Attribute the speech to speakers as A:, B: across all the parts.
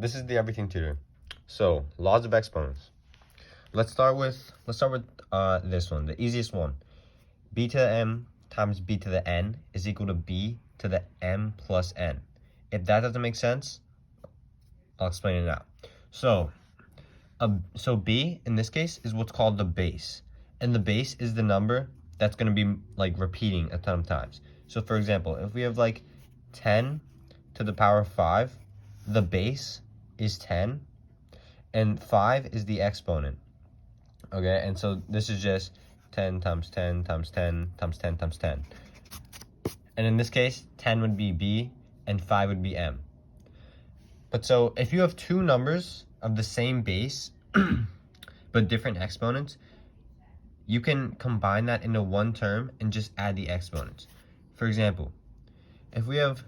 A: this is the everything tutor. So, laws of exponents. Let's start with this one, the easiest one. B to the m times b to the n is equal to b to the m plus n. If that doesn't make sense, I'll explain it now. So b in this case is what's called the base, and the base is the number that's going to be like repeating a ton of times. So for example, if we have like 10 to the power of 5, the base is 10 and 5 is the exponent. Okay, and so this is just 10 times 10 times 10 times 10 times 10. And in this case, 10 would be b and 5 would be m. But so if you have two numbers of the same base but different exponents, you can combine that into one term and just add the exponents. For example, if we have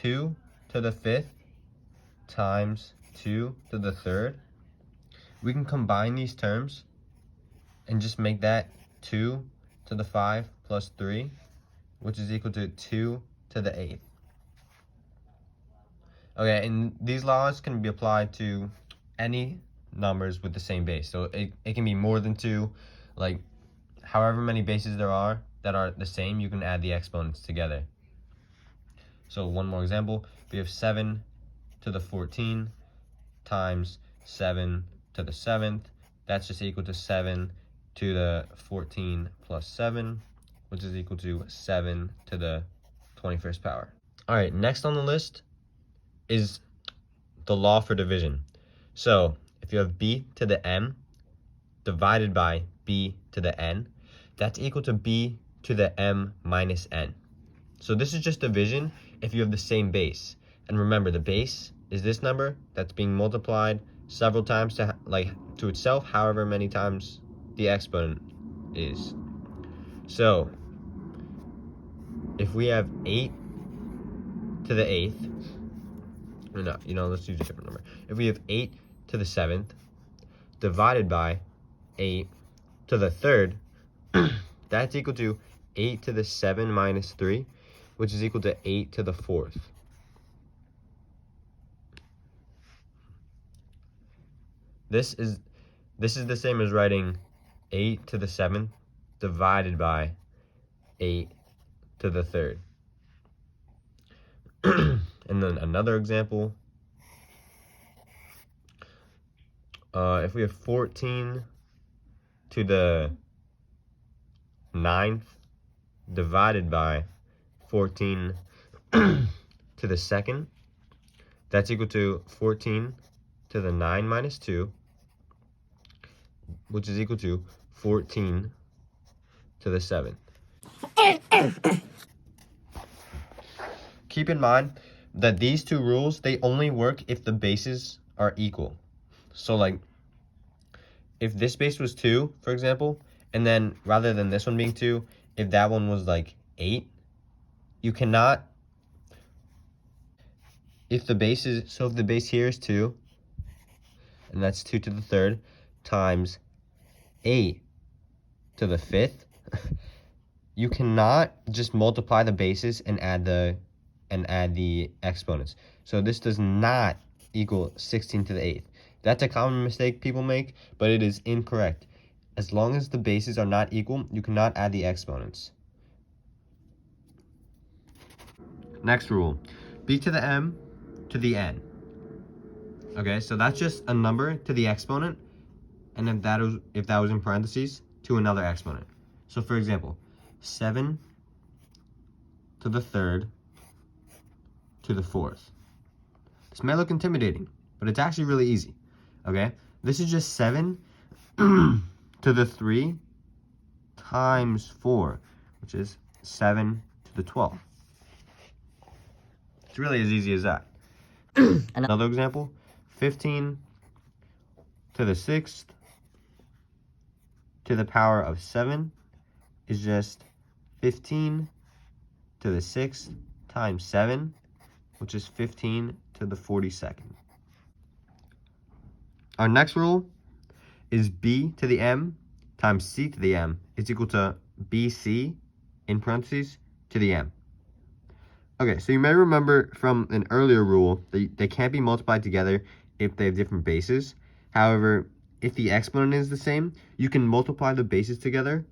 A: 2 to the 5th times 2 to the 3rd, we can combine these terms and just make that 2 to the 5 plus 3, which is equal to 2 to the 8th. Okay, and these laws can be applied to any numbers with the same base. So it can be more than 2, like however many bases there are that are the same, you can add the exponents together. So one more example, we have 7 to the 14 times 7 to the 7th. That's just equal to 7 to the 14 plus 7, which is equal to 7 to the 21st power. All right, next on the list is the law for division. So if you have b to the m divided by b to the n, that's equal to b to the m minus n. So this is just division if you have the same base. And remember, the base is this number that's being multiplied several times to itself, however many times the exponent is. So if we have 8 to the 8th, no, let's use a different number. If we have 8 to the 7th divided by 8 to the 3rd, that's equal to 8 to the 7 minus 3, which is equal to 8 to the 4th. This is the same as writing 8 to the 7th divided by 8 to the 3rd. And then another example, if we have 14 to the 9th divided by 14 to the 2nd, that's equal to 14 to the 9 minus 2, which is equal to 14 to the 7th. Keep in mind that these two rules, they only work if the bases are equal. So like, if this base was 2, for example, and then rather than this one being 2, if that one was like 8, you cannot, if the base here is 2, and that's 2 to the 3rd, times 8 to the 5th, you cannot just multiply the bases and add the exponents. So this does not equal 16 to the 8th. That's a common mistake people make, but it is incorrect. As long as the bases are not equal, you cannot add the exponents. Next rule, b to the m to the n. Okay, so that's just a number to the exponent, and if that was in parentheses, to another exponent. So for example, 7 to the 3rd to the 4th. This may look intimidating, but it's actually really easy. Okay, this is just 7 to the 3 times 4, which is 7 to the 12th. It's really as easy as that. Another example, 15 to the 6th to the power of 7 is just 15 to the 6th times 7, which is 15 to the 42nd. Our next rule is b to the m times c to the m is equal to bc, in parentheses, to the m. Okay, so you may remember from an earlier rule that they can't be multiplied together if they have different bases. However, if the exponent is the same, you can multiply the bases together,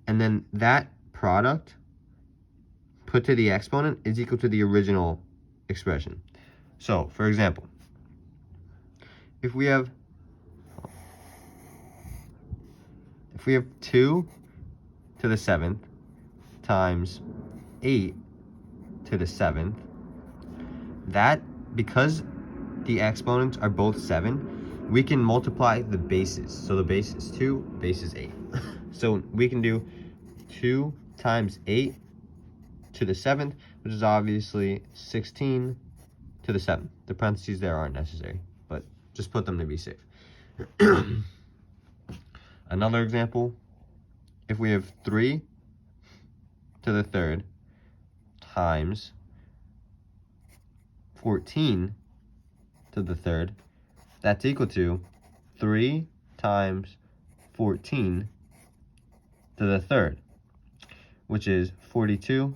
A: and then that product put to the exponent is equal to the original expression. So, for example, if we have 2 to the 7th times 8 to the 7th, that, because the exponents are both 7, we can multiply the bases. So the base is 2, base is 8. So we can do 2 times 8 to the 7th, which is obviously 16 to the 7th. The parentheses there aren't necessary, but just put them to be safe. Another example, if we have 3 to the 3rd times 14 to the 3rd, that's equal to 3 times 14 to the 3rd, which is 42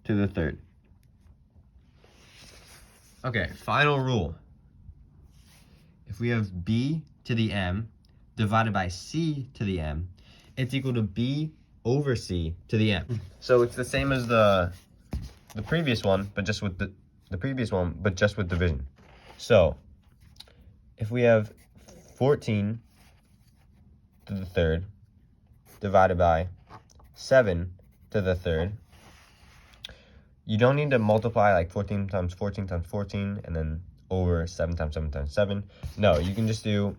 A: to the 3rd. Okay, final rule. If we have b to the m divided by c to the m, it's equal to b over c to the m. So it's the same as the previous one, but just with just with division. So if we have 14 to the 3rd divided by 7 to the 3rd, you don't need to multiply like 14 times 14 times 14 and then over 7 times 7 times 7. No, you can just do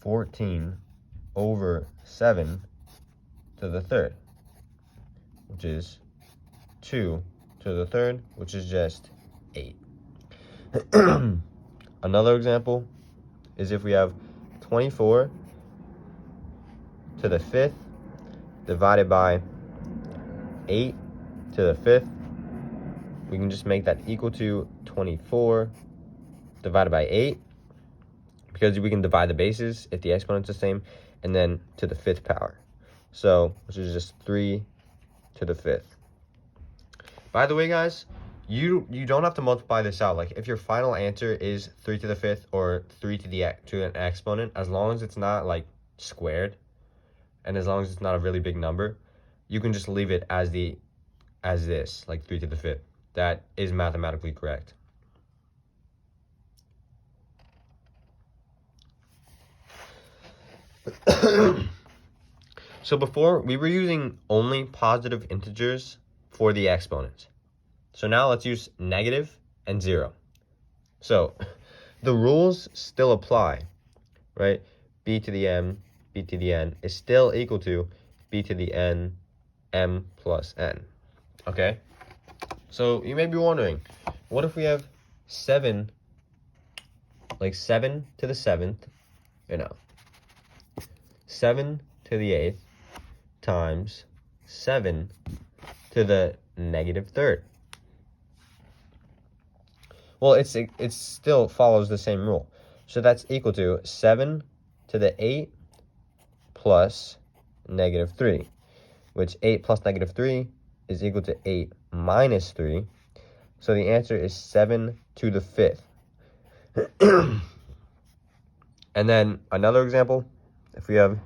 A: 14 over 7 to the 3rd, which is 2 to the 3rd, which is just 8. Another example is if we have 24 to the 5th divided by 8 to the 5th, we can just make that equal to 24 divided by 8, because we can divide the bases if the exponent's the same, and then to the 5th power. So, which is just 3 to the 5th. By the way, guys, you don't have to multiply this out. Like, if your final answer is 3 to the 5th or 3 to an exponent, as long as it's not like squared, and as long as it's not a really big number, you can just leave it as this, like 3 to the 5th. That is mathematically correct. So before, we were using only positive integers for the exponents. So now let's use negative and 0. So the rules still apply, right? B to the m, b to the n is still equal to b to the n, m plus n. Okay? So you may be wondering, what if we have 7, like 7 to the 7th, 7 to the 8th times 7 to the negative 3rd. Well, it still follows the same rule. So that's equal to 7 to the 8 plus negative 3, which 8 plus negative 3 is equal to 8 minus 3. So the answer is 7 to the 5th. And then another example, if we have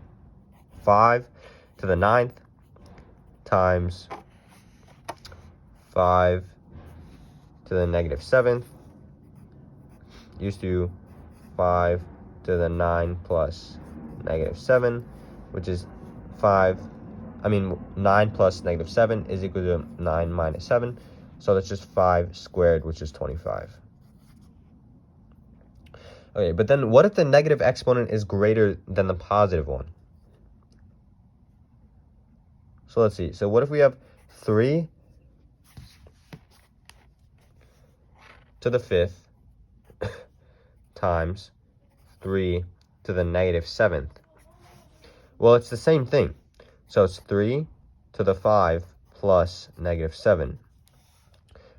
A: 5 to the 9th times 5 to the negative 7th, used to 5 to the 9 plus negative 7, which is 9 plus negative 7 is equal to 9 minus 7. So that's just 5 squared, which is 25. Okay, but then what if the negative exponent is greater than the positive one? So let's see. So what if we have 3 to the 5th times 3 to the negative 7th? Well, it's the same thing. So it's 3 to the 5 plus negative 7,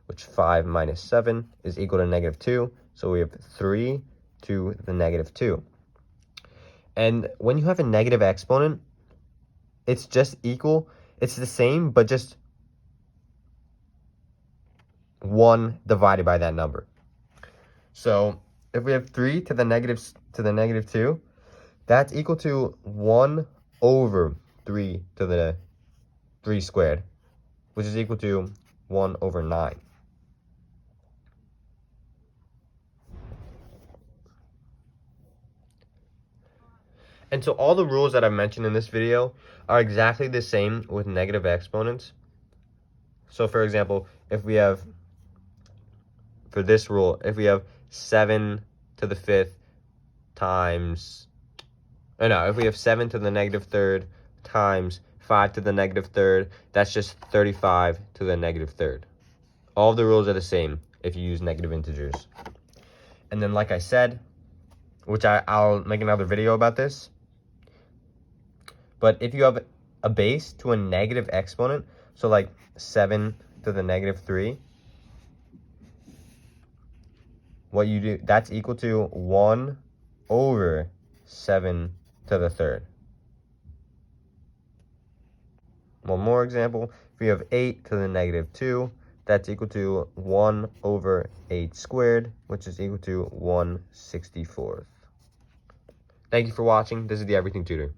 A: which 5 minus 7 is equal to negative 2. So we have 3 to the negative 2. And when you have a negative exponent, it's just equal. It's the same, but just 1 divided by that number. So if we have 3 to the negative 2, that's equal to 1 over 3 to the 3 squared, which is equal to 1 over 9. And so all the rules that I mentioned in this video are exactly the same with negative exponents. So for example, if we have, for this rule, if we have 7 to the 5th times, if we have 7 to the negative 3rd times 5 to the negative 3rd, that's just 35 to the negative 3rd. All of the rules are the same if you use negative integers. And then like I said, which I'll make another video about this, but if you have a base to a negative exponent, so like 7 to the negative 3, what you do, that's equal to 1 over 7 to the 3rd. One more example, if we have 8 to the negative 2, that's equal to 1 over 8 squared, which is equal to 1/64. Thank you for watching. This is the Everything Tutor.